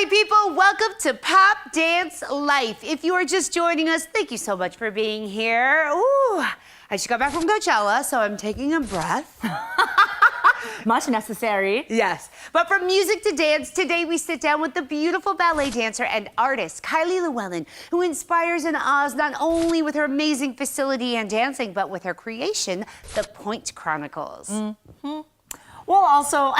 people, welcome to Pop Dance Life. If you are just joining us, thank you so much for being here. Ooh, I just got back from Coachella, so I'm taking a breath. Much necessary. Yes, but from music to dance, today we sit down with the beautiful ballet dancer and artist, Kylie Lewallen, who inspires and awes not only with her amazing facility and dancing, but with her creation, The Point Chronicles. Mm-hmm. We'll also,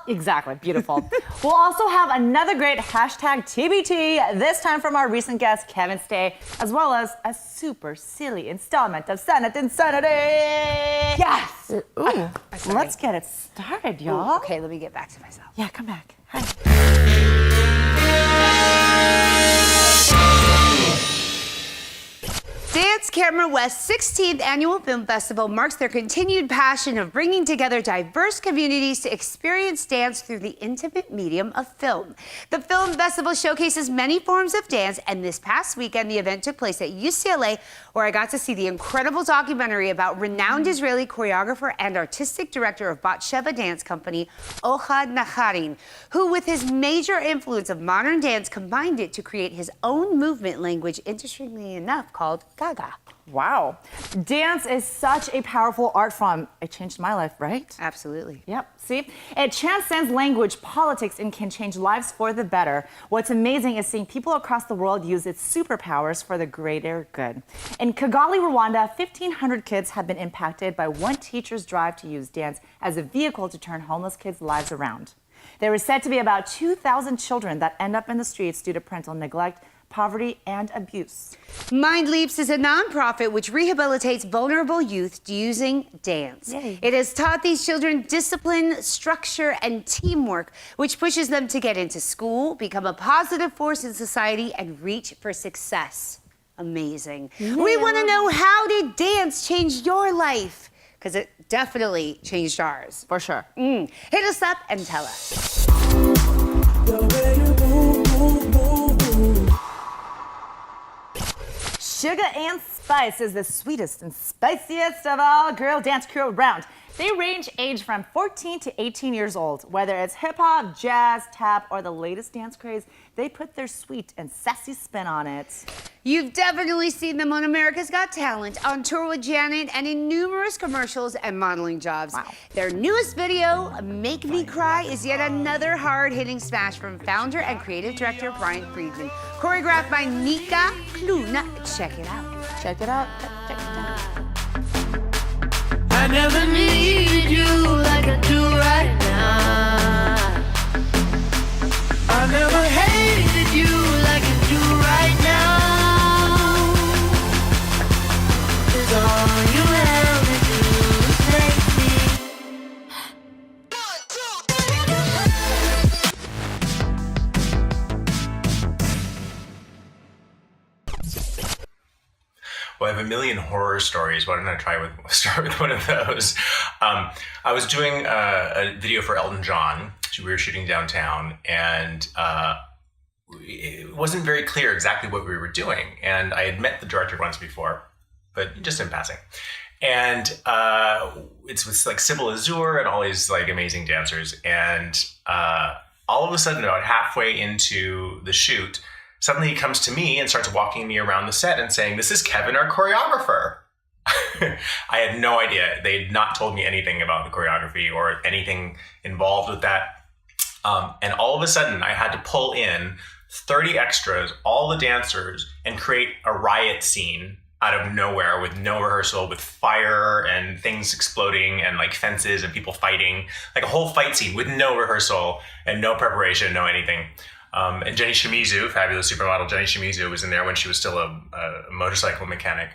exactly, beautiful. We'll also have another great hashtag TBT, this time from our recent guest, Kevin Stea, as well as a super silly installment of Senate Insanity. Yes! Ooh, let's get it started, y'all. Okay, let me get back to myself. Yeah, come back. Hi. Dance Camera West's 16th Annual Film Festival marks their continued passion of bringing together diverse communities to experience dance through the intimate medium of film. The film festival showcases many forms of dance, and this past weekend, the event took place at UCLA, where I got to see the incredible documentary about renowned Israeli choreographer and artistic director of Batsheva Dance Company, Ohad Naharin, who, with his major influence of modern dance, combined it to create his own movement language, interestingly enough, called Gaga. Wow. Dance is such a powerful art form. It changed my life, right? Absolutely. Yep. See? It transcends language, politics, and can change lives for the better. What's amazing is seeing people across the world use its superpowers for the greater good. In Kigali, Rwanda, 1,500 kids have been impacted by one teacher's drive to use dance as a vehicle to turn homeless kids' lives around. There is said to be about 2,000 children that end up in the streets due to parental neglect, poverty, and abuse. Mind Leaps is a nonprofit which rehabilitates vulnerable youth using dance. Yay. It has taught these children discipline, structure, and teamwork, which pushes them to get into school, become a positive force in society, and reach for success. Amazing. Yeah. We want to know, how did dance change your life? Because it definitely changed ours. For sure. Hit us up and tell us. Sugar and Spice is the sweetest and spiciest of all girl dance crew around. They range age from 14 to 18 years old. Whether it's hip hop, jazz, tap, or the latest dance craze, they put their sweet and sassy spin on it. You've definitely seen them on America's Got Talent, on tour with Janet, and in numerous commercials and modeling jobs. Wow. Their newest video, Make Me Cry, is yet another hard-hitting smash from founder and creative director Brian Friedman. Choreographed by Nika Kluna. Check it out. Check it out. Check it out. I never needed you like I do right now. I never hated you like I do right now. 'Cause all you ever do is make me. 1, 2, 3. Well, I have a million horror stories. Why don't I start with one of those? I was doing a video for Elton John. We were shooting downtown, and it wasn't very clear exactly what we were doing. And I had met the director once before, but just in passing. And it's with like Sybil Azure and all these like amazing dancers. And all of a sudden, about halfway into the shoot, suddenly he comes to me and starts walking me around the set and saying, "This is Kevin, our choreographer." I had no idea. They had not told me anything about the choreography or anything involved with that. And all of a sudden, I had to pull in 30 extras, all the dancers, and create a riot scene out of nowhere with no rehearsal, with fire and things exploding and like fences and people fighting, like a whole fight scene with no rehearsal and no preparation, no anything. And Jenny Shimizu, fabulous supermodel Jenny Shimizu, was in there when she was still a motorcycle mechanic.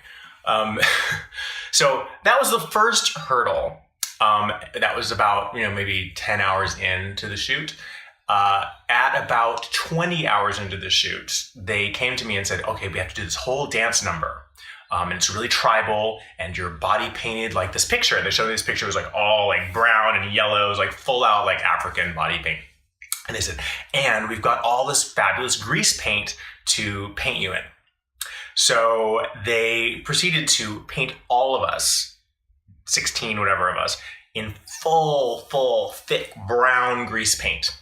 So that was the first hurdle. That was about, maybe 10 hours into the shoot. At about 20 hours into the shoot, they came to me and said, "Okay, we have to do this whole dance number. And it's really tribal, and your body painted like this picture." And they showed me this picture. It was like all like brown and yellow. It was like full out like African body paint. And they said, "And we've got all this fabulous grease paint to paint you in." So they proceeded to paint all of us, 16 whatever of us, in full, thick brown grease paint.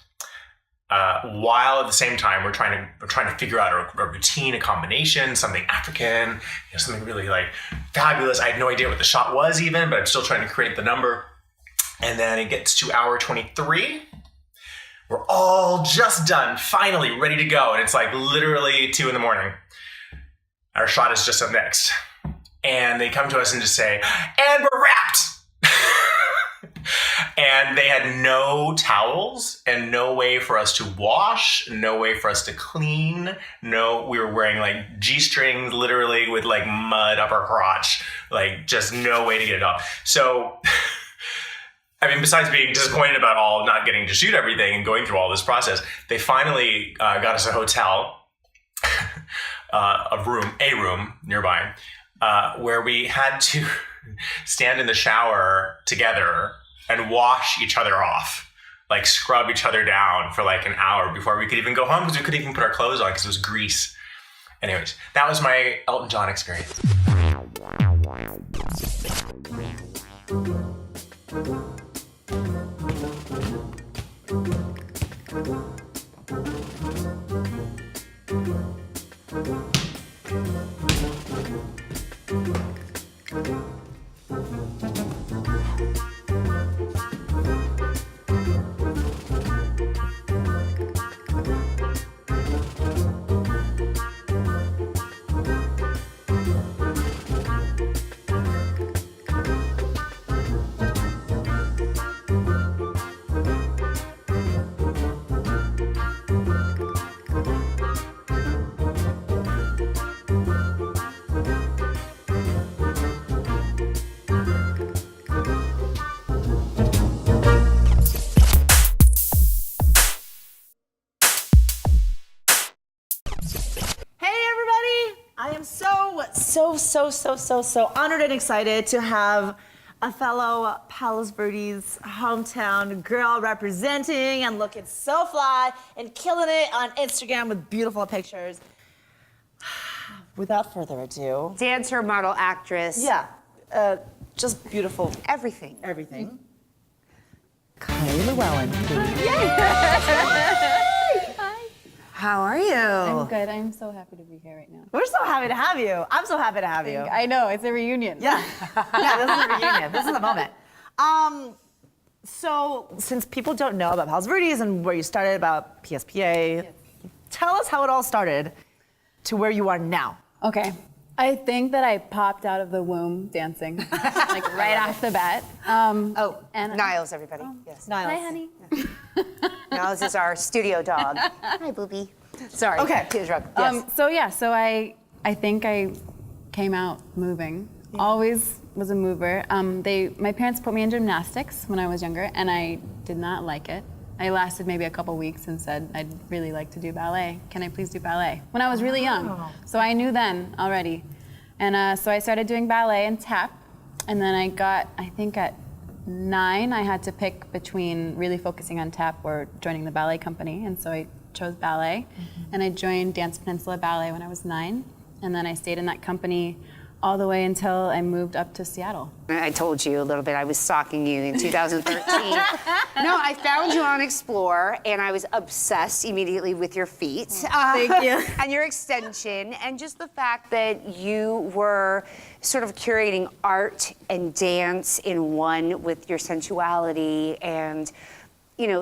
while at the same time we're trying to figure out a routine, a combination, something African, something really like fabulous. I had no idea what the shot was even, but I'm still trying to create the number. And then it gets to hour 23. We're all just done, finally ready to go. And it's like literally 2 a.m. Our shot is just up next. And they come to us and just say, and we're wrapped. And they had no towels and no way for us to wash, no way for us to clean. No, we were wearing like G-strings literally with like mud up our crotch, like just no way to get it off. So, I mean, besides being disappointed about all not getting to shoot everything and going through all this process, they finally got us a hotel, a room nearby, where we had to stand in the shower together and wash each other off, like scrub each other down for like an hour before we could even go home because we couldn't even put our clothes on because it was grease. Anyways, that was my Elton John experience. So honored and excited to have a fellow Palos Verdes hometown girl representing and looking so fly and killing it on Instagram with beautiful pictures. Without further ado. Dancer, model, actress. Yeah, just beautiful. Everything. Everything. Kylie Lewallen, please. How are you? I'm good. I'm so happy to be here right now. We're so happy to have you. I'm so happy to have you. I know, it's a reunion. Yeah, yeah, this is a reunion. This is the moment. So, since people don't know about Palos Verdes and where you started about PSPA, tell us how it all started to where you are now. Okay. I think that I popped out of the womb dancing, like right off the bat. And and Niles, everybody. Yes. Niles. Hi, honey. Niles is our studio dog. Hi, booby. Sorry. Okay. To interrupt. Yes. So I think I came out moving. Always was a mover. My parents put me in gymnastics when I was younger, and I did not like it. I lasted maybe a couple weeks and said, I'd really like to do ballet. Can I please do ballet? When I was really young. So I knew then already. And so I started doing ballet and tap. And then I think at 9, I had to pick between really focusing on tap or joining the ballet company. And so I chose ballet. And I joined Dance Peninsula Ballet when I was 9. And then I stayed in that company all the way until I moved up to Seattle. I told you a little bit, I was stalking you in 2013. No, I found you on Explore, and I was obsessed immediately with your feet. Thank you. And your extension, and just the fact that you were sort of curating art and dance in one with your sensuality. And,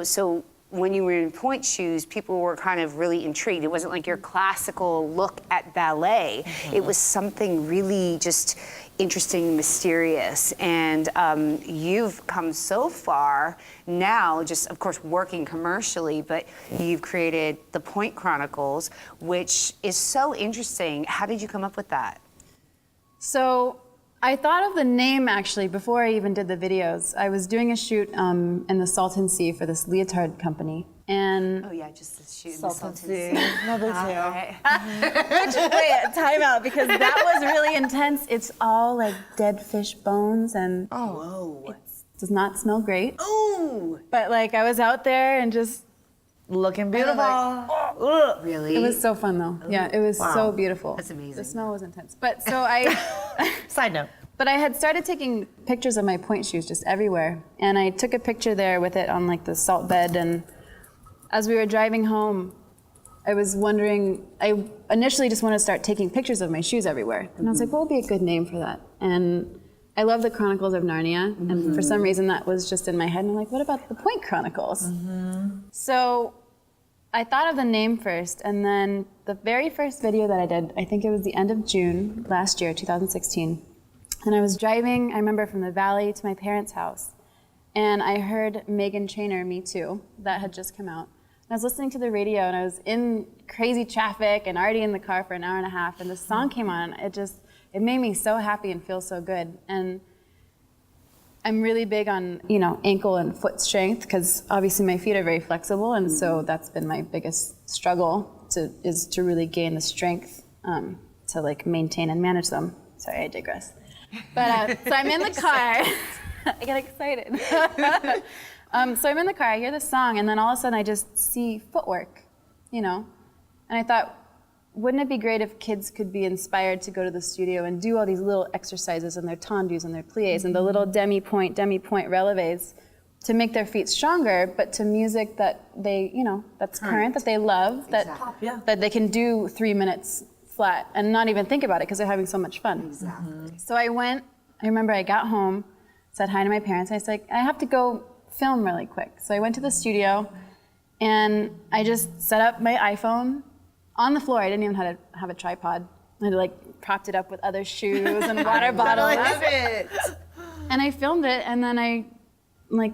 so when you were in pointe shoes, people were kind of really intrigued. It wasn't like your classical look at ballet. Mm-hmm. It was something really just interesting, mysterious. And you've come so far now, just of course working commercially, but you've created the Pointe Chronicles, which is so interesting. How did you come up with that? So I thought of the name actually before I even did the videos. I was doing a shoot in the Salton Sea for this leotard company. And oh yeah, just the shoot in the Salton Sea. No big deal. Just wait, time out, because that was really intense. It's all like dead fish bones and it does not smell great. Ooh! But like I was out there and just looking beautiful. Really? It was so fun though. Yeah, it was so beautiful. That's amazing. The smell was intense. But so I Side note. But I had started taking pictures of my pointe shoes just everywhere. And I took a picture there with it on like the salt bed, and as we were driving home, I was wondering, I initially just wanted to start taking pictures of my shoes everywhere. And I was like, what would be a good name for that? And I love the Chronicles of Narnia, and for some reason that was just in my head, and I'm like, what about the Point Chronicles? So I thought of the name first, and then the very first video that I did, I think it was the end of June last year, 2016, and I was driving, I remember, from the valley to my parents' house, and I heard Meghan Trainor, Me Too, that had just come out. And I was listening to the radio, and I was in crazy traffic and already in the car for an hour and a half, and the song came on, and it made me so happy and feel so good. And I'm really big on, ankle and foot strength, because obviously my feet are very flexible, and so that's been my biggest struggle is to really gain the strength to like maintain and manage them. Sorry, I digress. But so I'm in the car. I get excited. So I'm in the car, I hear the song, and then all of a sudden I just see footwork, and I thought, wouldn't it be great if kids could be inspired to go to the studio and do all these little exercises and their tendus and their pliés and the little demi-point releves to make their feet stronger, but to music that they, that's current, that they love, that they can do 3 minutes flat and not even think about it because they're having so much fun. Exactly. So I remember I got home, said hi to my parents, and I said, I have to go film really quick. So I went to the studio and I just set up my iPhone on the floor. I didn't even have a tripod. I had propped it up with other shoes and water bottles. I love it. And I filmed it, and then I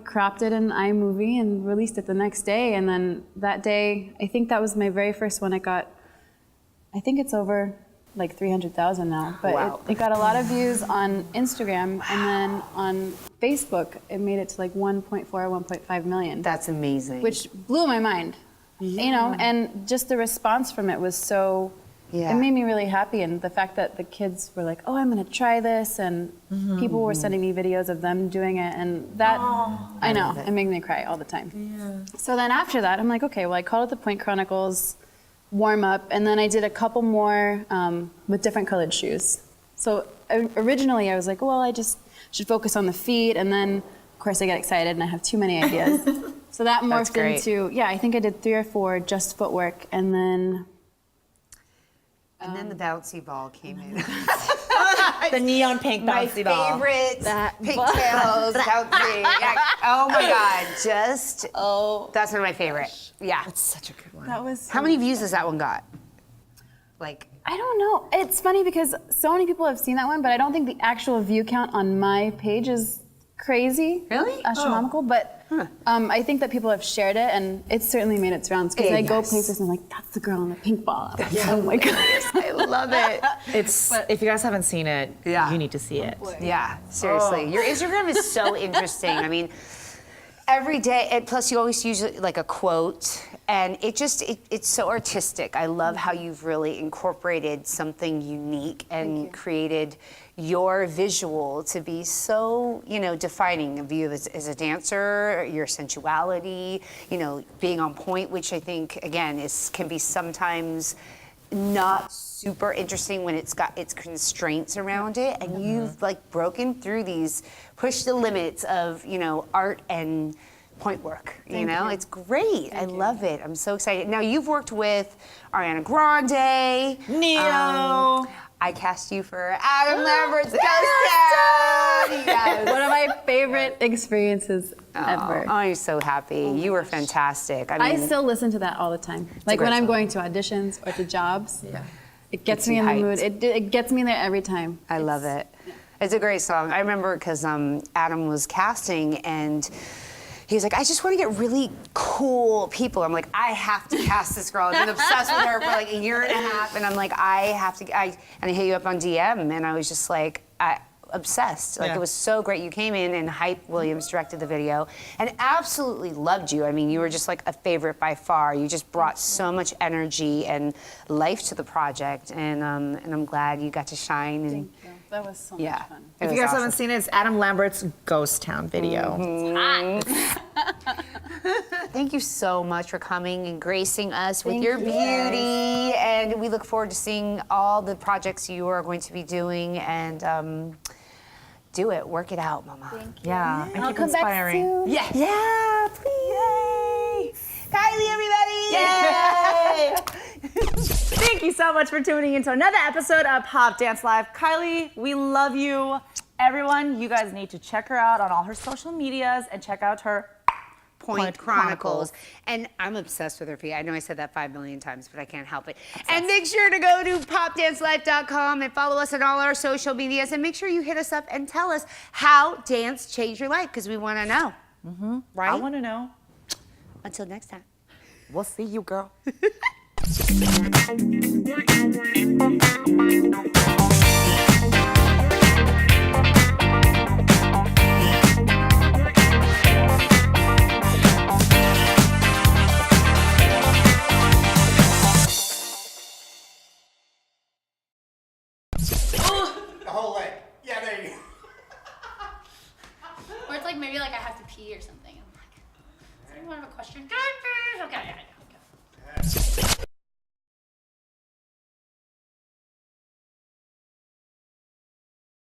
cropped it in iMovie and released it the next day. And then that day, I think that was my very first one. I think it's over 300,000 now, but Wow. it got a lot of views on Instagram, and then on Facebook, it made it to 1.4, 1.5 million. That's amazing. Which blew my mind, and just the response from it was so, it made me really happy. And the fact that the kids were like, oh, I'm gonna try this, and people were sending me videos of them doing it, and that, I know, it made me cry all the time. Yeah. So then after that, I'm like, okay, well, I called it the Point Chronicles warm up, and then I did a couple more with different colored shoes. So originally I was like, well, I just should focus on the feet, and then of course I get excited and I have too many ideas. So that morphed into, I think I did 3 or 4 just footwork, and then the bouncy ball came in. The neon pink bouncy ball. My favorite pigtails, bouncy. Oh my God, that's one of my favorite. Yeah. That's such a good one. that was How many views has that one got? I don't know. It's funny because so many people have seen that one, but I don't think the actual view count on my page is crazy. Really? Astronomical, but I think that people have shared it, and it's certainly made its rounds, because I go Yes. places and I'm like, that's the girl in the pink ball. I'm like, oh my goodness, I love it. If you guys haven't seen it, you need to see it. Yeah, seriously. Your Instagram is so interesting. I mean, every day, and plus you always use a quote, and it's so artistic. I love how you've really incorporated something unique and created your visual to be so, defining of you as a dancer, your sensuality, being on point, which I think, again, can be sometimes not super interesting when it's got its constraints around it, and you've broken through these, pushed the limits of art and point work. It's great. I love it. I'm so excited. Now you've worked with Ariana Grande, Neo. I cast you for Adam Lambert's Ghost Town. Yes. One of my favorite experiences ever. Oh, I'm so happy. You were fantastic. I I mean, still listen to that all the time. great When I'm song. going to auditions or to jobs, it gets me you in the hyped. mood. It gets me there every time. I love it. It's a great song. I remember because Adam was casting, and he was like, I just want to get really cool people. I'm like, I have to cast this girl. I've been obsessed with her for a year and a half, and I'm like, I have to. And I hit you up on DM, and I was just obsessed. It was so great. You came in, and Hype Williams directed the video, and absolutely loved you. I mean, you were just a favorite by far. You just brought so much energy and life to the project, and I'm glad you got to shine. And Thank you. That was so much fun. If you guys haven't seen it, it's Adam Lambert's Ghost Town video. Thank you so much for coming and gracing us with your beauty, and we look forward to seeing all the projects you are going to be doing, and do it, work it out, Mama. Thank you. Yeah, and I'll keep come inspiring. back soon. Yeah, please. Kylie, everybody. Thank you so much for tuning into another episode of Pop Dance Live. Kylie, we love you. Everyone, you guys need to check her out on all her social medias and check out her Point Chronicles. And I'm obsessed with her feet. I know I said that 5 million times, but I can't help it. And make sure to go to popdancelife.com and follow us on all our social medias. And make sure you hit us up and tell us how dance changed your life, because we want to know. Right? I want to know. Until next time. We'll see you, girl. The whole leg. Yeah, there you go. Or it's like maybe like I have to pee or something. I'm like, does anyone have a question? Okay.